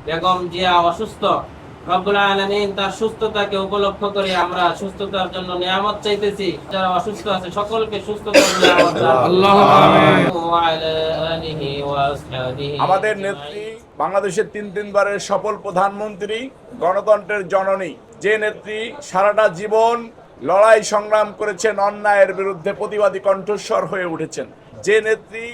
বেগম জিয়া অসুস্থ, রব্বুল আলামিন তার সুস্থতাকে উপলক্ষ করে আমরা সুস্থতার জন্য নিয়ামত চাইতেছি। যারা অসুস্থ আছে সকলকে সুস্থতার নিয়ামত দান করুন। আল্লাহুম্মা আমিন। ওয়া আলা আলিহি ওয়া আসহাবিহি আমাদের নেত্রী, বাংলাদেশের তিনবারের সফল প্রধানমন্ত্রী, গণতন্ত্রের জননী, যে নেত্রী সারাটা জীবন লড়াই সংগ্রাম করেছেন, অন্যায়ের বিরুদ্ধে প্রতিবাদী কণ্ঠস্বর হয়ে উঠেছেন, যে নেত্রী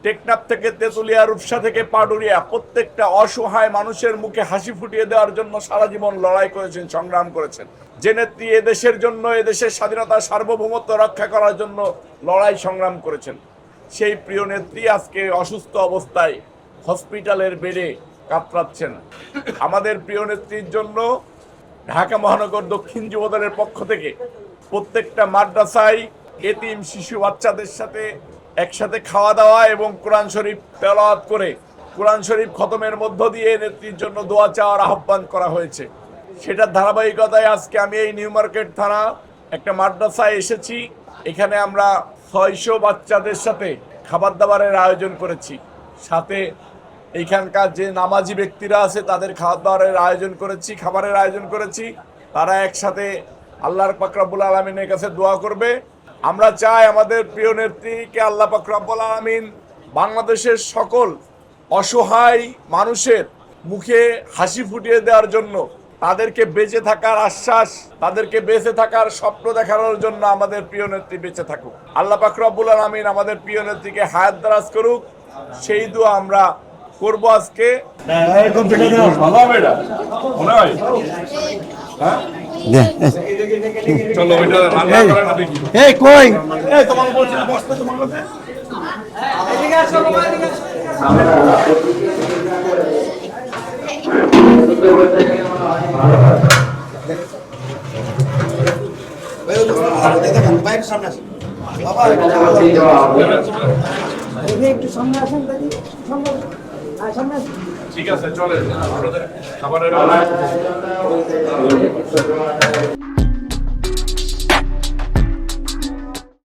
টেকনাফ থেকে তেঁতুলিয়া, রূপসা থেকে পাটুরিয়া প্রত্যেকটা অসহায় মানুষের মুখে হাসি ফুটিয়ে দেওয়ার জন্য সারা জীবন লড়াই করেছেন, সংগ্রাম করেছেন, যে নেত্রী এদেশের জন্য, এদেশের স্বাধীনতা সার্বভৌমত্ব রক্ষা করার জন্য লড়াই সংগ্রাম করেছেন, সেই প্রিয় নেত্রী আজকে অসুস্থ অবস্থায় হসপিটালের বেডে কাতরাচ্ছেন। আমাদের প্রিয় নেত্রীর জন্য ঢাকা মহানগর দক্ষিণ যুবদলের পক্ষ থেকে প্রত্যেকটা মাদ্রাসায় এতিম শিশু বাচ্চাদের সাথে একসাথে খাওয়া দাওয়া এবং কোরআন শরীফ তেলাওয়াত করে কোরআন শরীফ খতমের মধ্য দিয়ে নেত্রীর জন্য দোয়া চাওয়ার আহ্বান করা হয়েছে। সেটার ধারাবাহিকতায় আজকে আমি এই নিউ মার্কেট থানা একটা মাদ্রাসায় এসেছি। এখানে আমরা 600 বাচ্চাদের সাথে খাবার দাবারের আয়োজন করেছি, সাথে এইখানকার যে নামাজি ব্যক্তিরা আছে তাদের খাবার দাবারের আয়োজন করেছি, খাবারের আয়োজন করেছি। তারা একসাথে আল্লাহর পাক রব্বুল আলামিনের কাছে দোয়া করবে। আমরা চাই আমাদের প্রিয় নেত্রীকে আল্লাহ পাক রব্বুল আলামিন বাংলাদেশের সকল অসহায় মানুষের মুখে হাসি ফুটিয়ে দেওয়ার জন্য, তাদেরকে বেঁচে থাকার আশ্বাস, তাদেরকে বেঁচে থাকার স্বপ্ন দেখানোর জন্য আমাদের প্রিয় নেত্রী বেঁচে থাকুক। আল্লাহ পাক রব্বুল আলামিন আমাদের প্রিয় নেত্রীকে হায়াত দারাজ করুক, সেই দোয়া আমরা করব আজকে। ঠিক আছে, চলে খাবারের